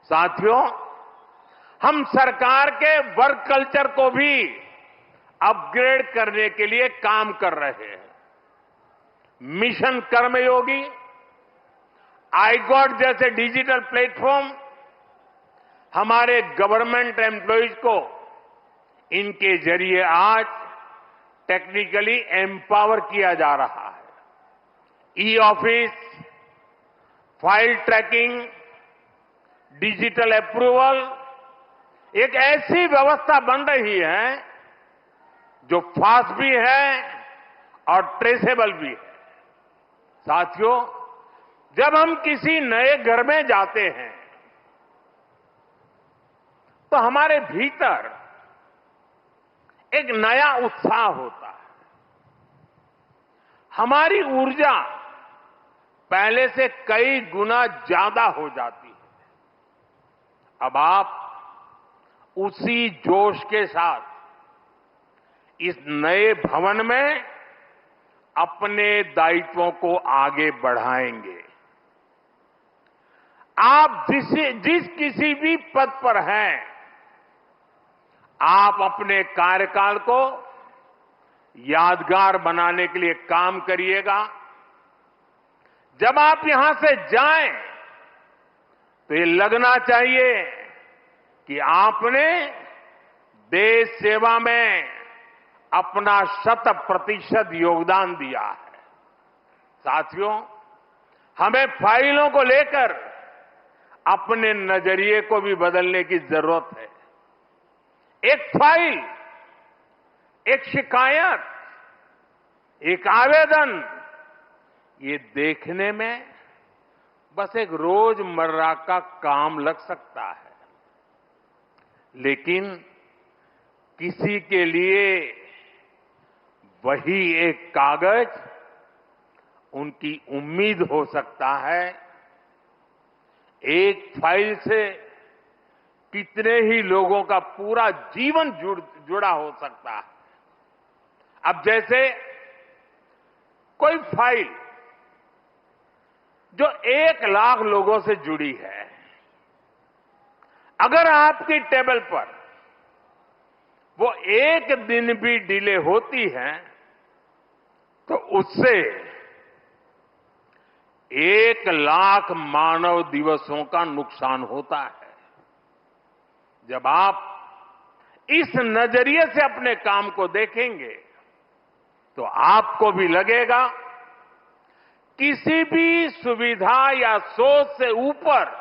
साथियों, हम सरकार के वर्क कल्चर को भी अपग्रेड करने के लिए काम कर रहे हैं। मिशन कर्मयोगी, iGOT जैसे डिजिटल प्लेटफॉर्म हमारे गवर्नमेंट एम्प्लॉइज को इनके जरिए आज टेक्निकली एम्पावर किया जा रहा है। E office, file tracking, digital approval एक ऐसी व्यवस्था बन रही है जो फास्ट भी है और ट्रेसेबल भी है। साथियों, जब हम किसी नए घर में जाते हैं तो हमारे भीतर एक नया उत्साह होता है। हमारी ऊर्जा पहले से कई गुना ज्यादा हो जाती है। अब आप उसी जोश के साथ इस नए भवन में अपने दायित्वों को आगे बढ़ाएंगे। आप जिस किसी भी पद पर हैं, आप अपने कार्यकाल को यादगार बनाने के लिए काम करिएगा। जब आप यहां से जाएं तो ये लगना चाहिए कि आपने देश सेवा में अपना 100% योगदान दिया है। साथियों, हमें फाइलों को लेकर अपने नजरिए को भी बदलने की जरूरत है। एक फाइल, एक शिकायत, एक आवेदन, ये देखने में बस एक रोजमर्रा का काम लग सकता है, लेकिन किसी के लिए वही एक कागज उनकी उम्मीद हो सकता है। एक फाइल से कितने ही लोगों का पूरा जीवन जुड़ा हो सकता है। अब जैसे कोई फाइल जो 1 लाख लोगों से जुड़ी है, अगर आपकी टेबल पर वो एक दिन भी डिले होती है तो उससे 1 लाख मानव दिवसों का नुकसान होता है। जब आप इस नजरिए से अपने काम को देखेंगे तो आपको भी लगेगा किसी भी सुविधा या सोच से ऊपर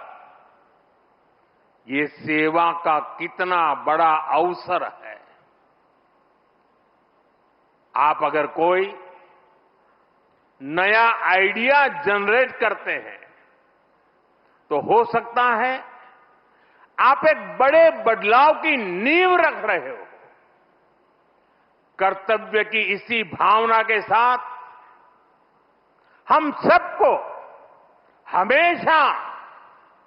ये सेवा का कितना बड़ा अवसर है। आप अगर कोई नया आइडिया जनरेट करते हैं तो हो सकता है आप एक बड़े बदलाव की नींव रख रहे हो। कर्तव्य की इसी भावना के साथ हम सबको हमेशा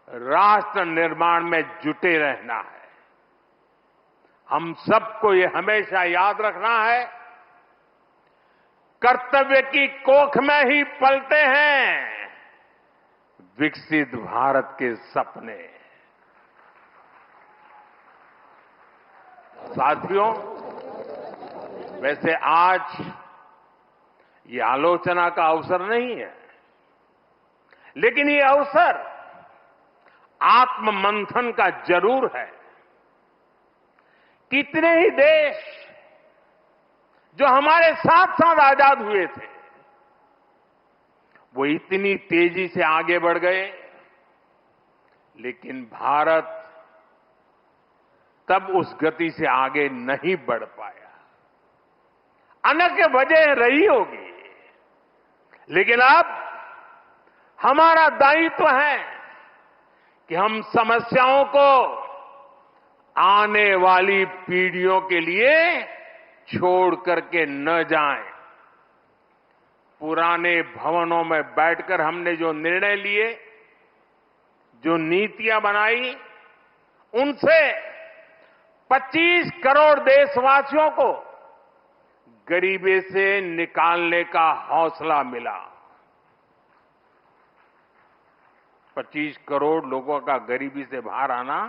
राष्ट्र निर्माण में जुटे रहना है। हम सबको ये हमेशा याद रखना है, कर्तव्य की कोख में ही पलते हैं विकसित भारत के सपने। साथियों, वैसे आज ये आलोचना का अवसर नहीं है, लेकिन ये अवसर आत्ममंथन का जरूर है। कितने ही देश जो हमारे साथ साथ आजाद हुए थे, वो इतनी तेजी से आगे बढ़ गए, लेकिन भारत तब उस गति से आगे नहीं बढ़ पाया। अनेक वजह रही होगी, लेकिन अब हमारा दायित्व है कि हम समस्याओं को आने वाली पीढ़ियों के लिए छोड़ करके न जाएं। पुराने भवनों में बैठकर हमने जो निर्णय लिए, जो नीतियां बनाई, उनसे 25 करोड़ देशवासियों को गरीबी से निकालने का हौसला मिला। 25 करोड़ लोगों का गरीबी से बाहर आना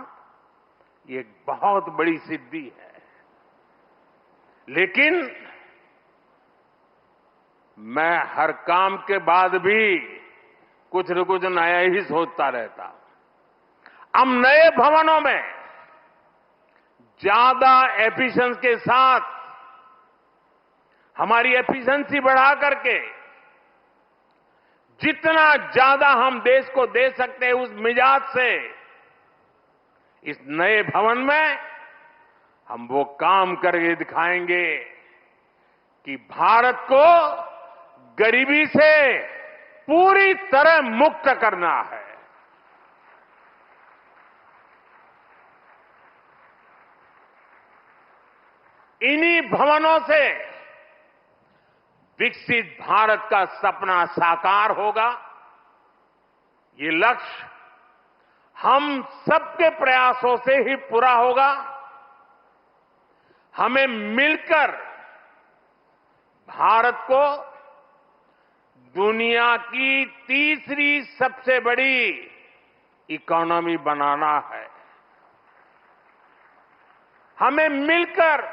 ये एक बहुत बड़ी सिद्धि है। लेकिन मैं हर काम के बाद भी कुछ न कुछ नया ही सोचता रहता। हम नए भवनों में ज्यादा एफिशिएंसी के साथ हमारी एफिशिएंसी बढ़ा करके जितना ज्यादा हम देश को दे सकते हैं उस मिजाज से इस नए भवन में हम वो काम करके दिखाएंगे कि भारत को गरीबी से पूरी तरह मुक्त करना है। इन्हीं भवनों से विकसित भारत का सपना साकार होगा। ये लक्ष्य हम सबके प्रयासों से ही पूरा होगा। हमें मिलकर भारत को दुनिया की तीसरी सबसे बड़ी इकोनॉमी बनाना है। हमें मिलकर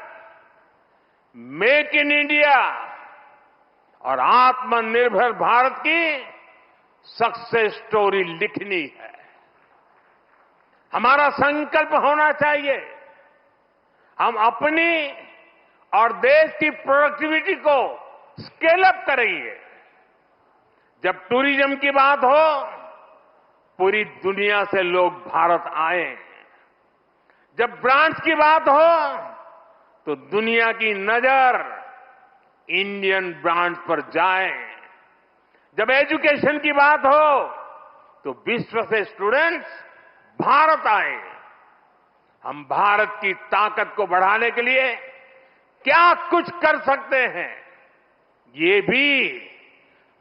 मेक इन इंडिया और आत्मनिर्भर भारत की सक्सेस स्टोरी लिखनी है। हमारा संकल्प होना चाहिए हम अपनी और देश की प्रोडक्टिविटी को स्केल अप करेंगे। जब टूरिज्म की बात हो पूरी दुनिया से लोग भारत आए। जब ब्रांड्स की बात हो तो दुनिया की नजर इंडियन ब्रांड्स पर जाए। जब एजुकेशन की बात हो तो विश्व से स्टूडेंट्स भारत आए। हम भारत की ताकत को बढ़ाने के लिए क्या कुछ कर सकते हैं ये भी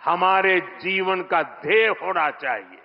हमारे जीवन का ध्येय होना चाहिए।